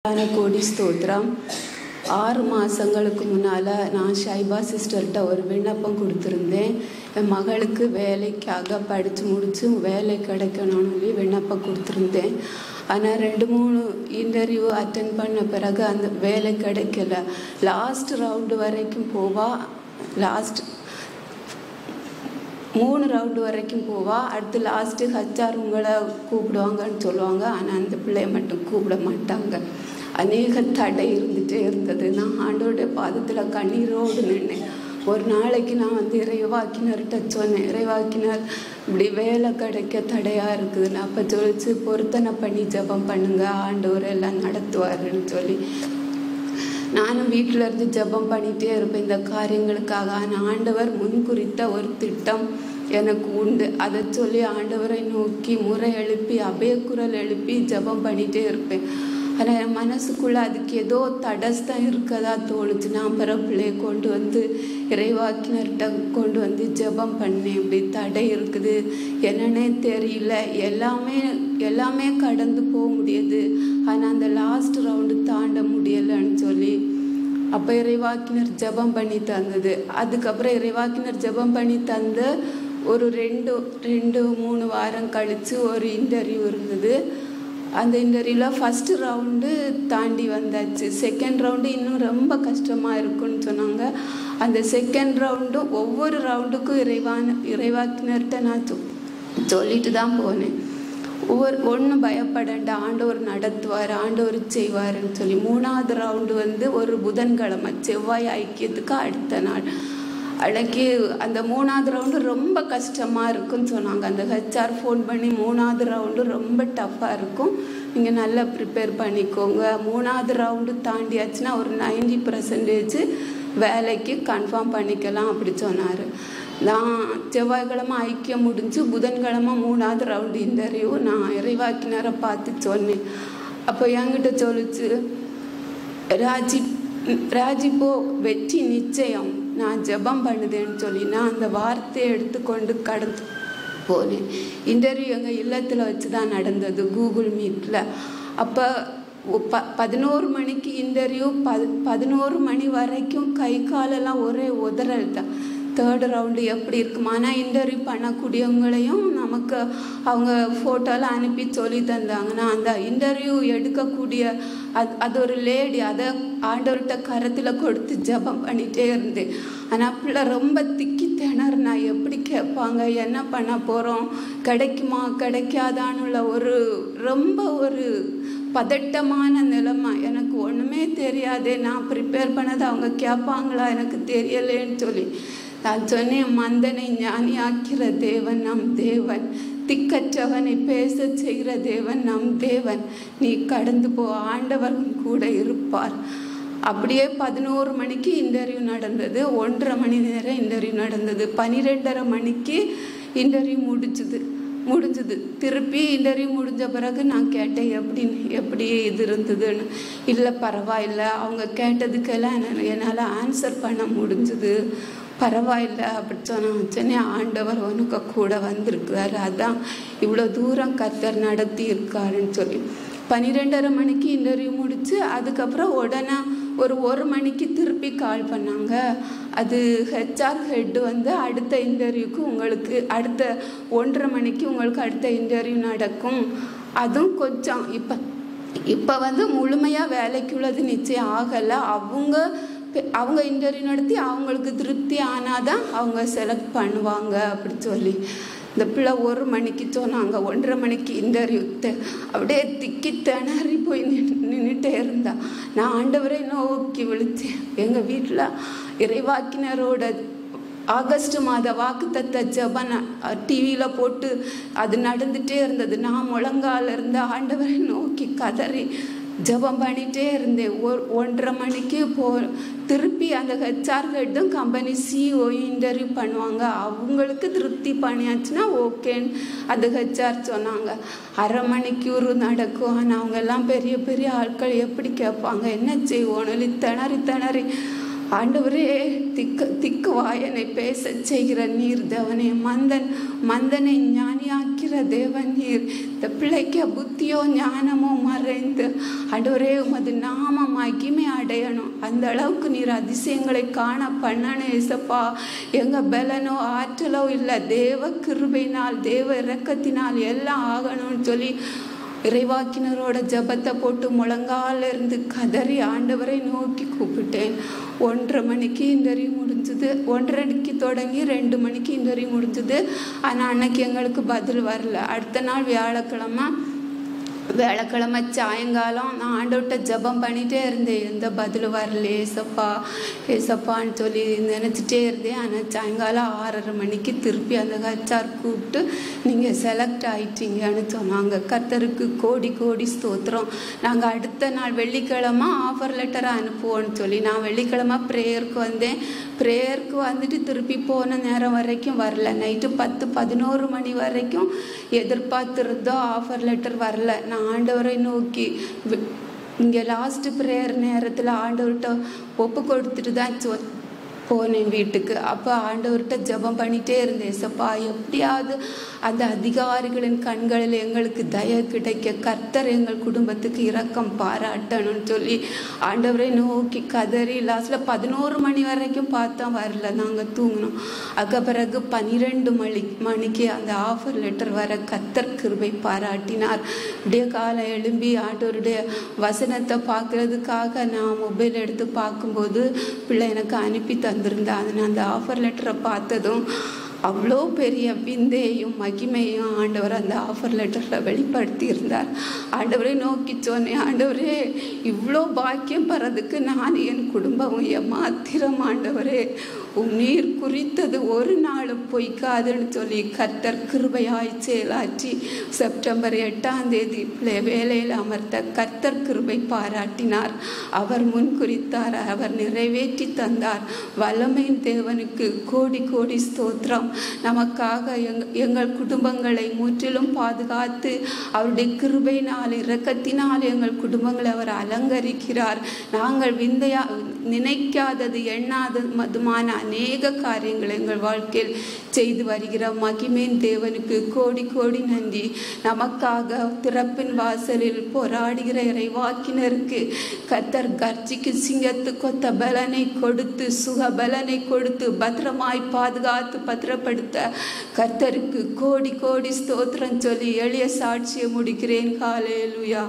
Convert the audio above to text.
கோடி ஸ்தோத்திரம். 6 மாதங்களுக்கு முன்னால் நான் ஷைபா சிஸ்டர்கிட்ட ஒரு விண்ணப்பம் கொடுத்துருந்தேன். என் மகளுக்கு வேலைக்காக படித்து முடித்து வேலை கிடைக்கணும்னு விண்ணப்பம் கொடுத்துருந்தேன். ஆனால் 2-3 இன்டர்வியூ அட்டென்ட் பண்ண பிறகு அந்த வேலை கிடைக்கல. லாஸ்ட் ரவுண்டு வரைக்கும் போவா, லாஸ்ட் 3 ரவுண்டு வரைக்கும் போவா. அடுத்து லாஸ்ட்டு ஹச்ஆர் உங்களை கூப்பிடுவாங்கன்னு சொல்லுவாங்க. ஆனால் அந்த பிள்ளைய மட்டும் கூப்பிட மாட்டாங்க. அநேக தடை இருந்துகிட்டே இருந்தது. நான் ஆண்டோடைய பாதத்தில் கண்ணீரோடு நின்னேன். ஒரு நாளைக்கு நான் இறைவாக்கினர்கிட்ட சொன்னேன், இறைவாக்கினர் இப்படி வேலை கிடைக்க தடையாக இருக்குதுன்னு. அப்போ சொல்லிச்சு, பொருத்தனை பண்ணி ஜெபம் பண்ணுங்க, ஆண்டவர் எல்லாம் நடத்துவாருன்னு சொல்லி. நானும் வீட்டில் இருந்து ஜெபம் பண்ணிகிட்டே இருப்பேன் இந்த காரியங்களுக்காக. ஆனால் ஆண்டவர் முன்குறித்த ஒரு திட்டம் எனக்கு உண்டு. அதை சொல்லி ஆண்டவரை நோக்கி முறை எழுப்பி அபயக்குரல் எழுப்பி ஜெபம் பண்ணிகிட்டே இருப்பேன். ஆனால் என் மனசுக்குள்ளே அதுக்கு ஏதோ தடஸ்தான் இருக்கதா தோணுச்சு. நான் பிறப்பிள்ளையை கொண்டு இறைவாக்கினர்கிட்ட கொண்டு ஜெபம் பண்ணேன். இப்படி தடை இருக்குது, என்னன்னே தெரியல, எல்லாமே கடந்து போக முடியுது, ஆனால் அந்த லாஸ்ட் ரவுண்டு தாண்ட முடியலைன்னு சொல்லி அப்போ இறைவாக்கினர் ஜெபம் பண்ணி தந்தது. அதுக்கப்புறம் இறைவாக்கினர் ஜெபம் பண்ணி தந்து ஒரு 2-3 வாரம் கழித்து ஒரு இன்டர்வியூ இருந்தது. அந்த இன்டர்வியூவில் ஃபஸ்ட்டு ரவுண்டு தாண்டி வந்தாச்சு. செகண்ட் ரவுண்டு இன்னும் ரொம்ப கஷ்டமாக இருக்குன்னு சொன்னாங்க. அந்த செகண்ட் ரவுண்டும் ஒவ்வொரு ரவுண்டுக்கும் இறைவாக்கினர்கிட்ட நான் சொல்லிட்டு தான் போனேன். ஒன்றும் பயப்படண்ட, ஆண்டவர் நடத்துவார், ஆண்டவர் செய்வார்ன்னு சொல்லி. 3வது ரவுண்டு ஒரு புதன்கிழமை, செவ்வாய் ஐக்கியத்துக்கு அடுத்த நாள். அன்னைக்கு அந்த 3வது ரவுண்டு ரொம்ப கஷ்டமாக இருக்குன்னு சொன்னாங்க. அந்த ஹெச்ஆர் ஃபோன் பண்ணி 3வது ரவுண்டு ரொம்ப டஃப்பாக இருக்கும், நீங்கள் நல்லா ப்ரிப்பேர் பண்ணிக்கோங்க, 3வது ரவுண்டு தாண்டியாச்சுன்னா ஒரு 90% வேலைக்கு கன்ஃபார்ம் பண்ணிக்கலாம் அப்படி சொன்னார். நான் செவ்வாய்க்கிழமை ஐக்கியம் முடிஞ்சு புதன்கிழமை 3வது ரவுண்டு இன்டர்வியூ நான் இறைவாக்கினரை பார்த்து சொன்னேன். அப்போ என்கிட்ட சொல்லிச்சு, ராஜிப்போ வெற்றி நிச்சயம், நான் ஜெபம் பண்ணுதேன்னு சொல்லி நான் அந்த வார்த்தையை எடுத்துக்கொண்டு கடந்து போனேன். இன்டர்வியூ எங்கள் இல்லத்தில் வச்சு தான் நடந்தது, கூகுள் மீட்டில். அப்போ 11 மணிக்கு இன்டர்வியூ, 11 மணி வரைக்கும் கை காலெல்லாம் ஒரே உதறல் தான். 3rd ரவுண்டு எப்படி இருக்குமா, ஆனால் இன்டர்வியூ பண்ணக்கூடியவங்களையும் நமக்கு அவங்க ஃபோட்டோலாம் அனுப்பி சொல்லி தந்தாங்க. நான் அந்த இன்டர்வியூ எடுக்கக்கூடிய அது ஒரு லேடி, அதை ஆண்டவர்கிட்ட கரத்தில் கொடுத்து ஜெபம் பண்ணிகிட்டே இருந்தேன். ஆனால் பிள்ளை ரொம்ப திக்கி திணறுனா, எப்படி கேட்பாங்க, என்ன பண்ண போகிறோம், கிடைக்குமா கிடைக்காதான்னு ரொம்ப ஒரு பதட்டமான நிலைமை. எனக்கு ஒன்றுமே தெரியாதே, நான் ப்ரிப்பேர் பண்ணதை அவங்க கேட்பாங்களா எனக்கு தெரியலேன்னு சொல்லி நான் சொன்னேன், மந்தனை ஞானியாக்கிற தேவன் நம் தேவன், திக்கற்றவனை பேச செய்கிற தேவன் நம் தேவன், நீ கடந்து போ, ஆண்டவர் கூட இருப்பார். அப்படியே 11 மணிக்கு இன்டர்வியூ நடந்தது. 1.5 மணி நேரம் இன்டர்வியூ நடந்தது. 12:30 மணிக்கு இன்டர்வியூ முடிஞ்சுது. திருப்பி இன்டர்வியூ முடிஞ்ச பிறகு நான் கேட்டேன், எப்படி இது இருந்ததுன்னு. இல்லை பரவாயில்ல, அவங்க கேட்டதுக்கெல்லாம் என்னால் ஆன்சர் பண்ண முடிஞ்சுது, பரவாயில்ல அப்படி சொன்னேன். ஆண்டவர் உனக்கு கூட வந்திருக்கிறாரு, அதான் இவ்வளோ தூரம் கர்த்தர் நடத்தி இருக்காருன்னு சொல்லி 12:30 மணிக்கு இன்டர்வியூ முடிச்சு அதுக்கப்புறம் உடனே ஒரு 1 மணிக்கு திருப்பி கால் பண்ணாங்க. அது ஹெச்ஆர் ஹெட்டு அடுத்த இன்டர்வியூக்கு உங்களுக்கு அடுத்த 1:30 மணிக்கு உங்களுக்கு அடுத்த இன்டர்வியூ நடக்கும், அதுவும் கொஞ்சம் இப்போ முழுமையாக வேலைக்குள்ளது நிச்சயம் ஆகலை, அவங்க இன்டர்வியூ நடத்தி அவங்களுக்கு திருப்தி ஆனாதான் அவங்க செலக்ட் பண்ணுவாங்க அப்படி சொல்லி இந்த பிள்ளை 1 மணிக்கு சொன்னாங்க. 1:30 மணிக்கு இன்டர்வியூ. அப்படியே திக்கி திணறி போய் நின்றுட்டே இருந்தா. நான் ஆண்டவரை நோக்கி விழித்தேன். எங்கள் வீட்டில் இறைவாக்கினரோட ஆகஸ்ட் மாத வாக்குத்தத்த ஜெபம் டிவியில் போட்டு அது நடந்துகிட்டே இருந்தது. நான் முழங்கால இருந்த ஆண்டவரை நோக்கி கதறி ஜெபம் பண்ணிகிட்டே இருந்தேன். 1:30 மணிக்கு திருப்பி அந்த ஹெச்ஆர் ஹெட்டும் கம்பெனி சிஇஓ இன்டர்வியூ பண்ணுவாங்க, அவங்களுக்கு திருப்தி பண்ணியாச்சுன்னா ஓகேன்னு அந்த ஹெச்ஆர் சொன்னாங்க. 1/2 மணிக்கூறு நடக்கும். ஆனால் அவங்க எல்லாம் பெரிய பெரிய ஆட்கள் எப்படி கேட்பாங்க, என்ன செய்வோன்னு திணறி ஆண்டவரே, திக்கு வாயனை பேச செய்கிற நீர் தேவனே, மந்தனை ஞானியாக்கிற தேவன் நீர். இந்த பிள்ளைக்கு புத்தியோ ஞானமோ மறைந்து ஆண்டவரே உமது நாம மகிமை அடையணும். அந்த அளவுக்கு நீர் அதிசயங்களை காண பண்ணணும் ஏசப்பா. எங்க பலனோ ஆற்றலோ இல்லை, தேவ கிருபையினால் தேவ இரக்கத்தினால் எல்லாம் ஆகணும்னு சொல்லி இறைவாக்கினரோட ஜபத்தை போட்டு முழங்கால இருந்து கதறி ஆண்டவரை நோக்கி கூப்பிட்டேன். 1:30 மணிக்கு இன்டர்வியூ முடிஞ்சுது. 1:30 தொடங்கி 2 மணிக்கு இன்டர்வியூ முடிஞ்சுது. ஆனால் அன்னைக்கு எங்களுக்கு பதில் வரல. அடுத்த நாள் வியாழக்கிழமை சாயங்காலம் நான் ஆண்டவர்கிட்ட ஜபம் பண்ணிகிட்டே இருந்தேன். எந்த பதில் வரல ஏசப்பான்னு சொல்லி நினச்சிட்டே இருந்தேன். ஆனால் சாயங்காலம் 6:30 மணிக்கு திருப்பி அந்த ஹச்ஆர் கூப்பிட்டு நீங்கள் செலக்ட் ஆகிட்டீங்கன்னு சொன்னாங்க. கர்த்தருக்கு கோடி கோடி ஸ்தோத்திரம். நாங்கள் அடுத்த நாள் வெள்ளிக்கிழமை ஆஃபர் லெட்டரை அனுப்புவோன்னு சொல்லி நான் வெள்ளிக்கிழமை ப்ரேயருக்கு வந்தேன். ப்ரேயருக்கு வந்துட்டு திருப்பி போன நேரம் வரைக்கும் வரல. நைட்டு 10-11 மணி வரைக்கும் எதிர்பார்த்துருந்தோம், ஆஃபர் லெட்டர் வரல. நான் ஆண்டவரை நோக்கி இங்கே லாஸ்ட் ப்ரேயர் நேரத்தில் ஆண்டவர்கிட்ட ஒப்பு கொடுத்துட்டு தான் போனேன் வீட்டுக்கு. அப்போ ஆண்டவர்கிட்ட ஜபம் பண்ணிகிட்டே இருந்தேன். ஏசப்பா, எப்படியாவது அந்த அதிகாரிகளின் கண்களில் எங்களுக்கு தயை கிடைக்க கர்த்தர் எங்கள் குடும்பத்துக்கு இரக்கம் பாராட்டணும்னு சொல்லி ஆண்டவரை நோக்கி கதறி லாஸ்ட்டில் 11 மணி வரைக்கும் பார்த்தா வரல. நாங்கள் தூங்கினோம். அதுக்கு பிறகு 12 மணிக்கு அந்த ஆஃபர் லெட்டர் வர கர்த்தர் கிருபை பாராட்டினார். அப்படியே காலை எழும்பி ஆண்டவருடைய வசனத்தை பார்க்கறதுக்காக நான் மொபைல் எடுத்து பார்க்கும்போது பிள்ளை எனக்கு அனுப்பி தந்திருந்தா. அந்த ஆஃபர் லெட்டரை பார்த்ததும் அவ்வளோ பெரிய விந்தையும் மகிமையும் ஆண்டவர் அந்த ஆஃபர் லெட்டரில் வெளிப்படுத்தி இருந்தார். ஆண்டவரை நோக்கி சொன்னேன், ஆண்டவரே, இவ்வளோ பாக்கியம் பெறதுக்கு நான் என் குடும்பமும் மாத்திரம் ஆண்டவரே நீர் குறித்தது ஒரு நாளும் பொய்க்காதுன்னு சொல்லி கர்த்தர் கிருபையாய் செயலாற்றி செப்டம்பர் 8ஆம் தேதி வேலையில் அமர்த்த கர்த்தர் கிருபை பாராட்டினார். அவர் முன் குறித்தார், அவர் நிறைவேற்றி தந்தார். வல்லமையின் தேவனுக்கு கோடி கோடி ஸ்தோத்திரம். நமக்காக எங்கள் குடும்பங்களை முற்றிலும் பாதுகாத்து அவருடைய கிருபையினால் இரக்கத்தினால் எங்கள் குடும்பங்களை அவர் அலங்கரிக்கிறார். நாங்கள் நினைக்காதது எண்ணாததுமான அநேக காரியங்கள் எங்கள் வாழ்க்கையில் செய்து வருகிற மகிமையின் தேவனுக்கு கோடி கோடி நன்றி. நமக்காக திறப்பின் வாசலில் போராடுகிற இறைவாக்கினருக்கு கர்த்தர் கர்ஜிக்கு சிங்கத்து கொத்த பலனை கொடுத்து சுக பலனை கொடுத்து பத்திரமாய் பாதுகாத்து பத்திரப்படுத்த கர்த்தருக்கு கோடி கோடி ஸ்தோத்திரம் சொல்லி எளிய சாட்சியை முடிக்கிறேன். ஹல்லேலூயா.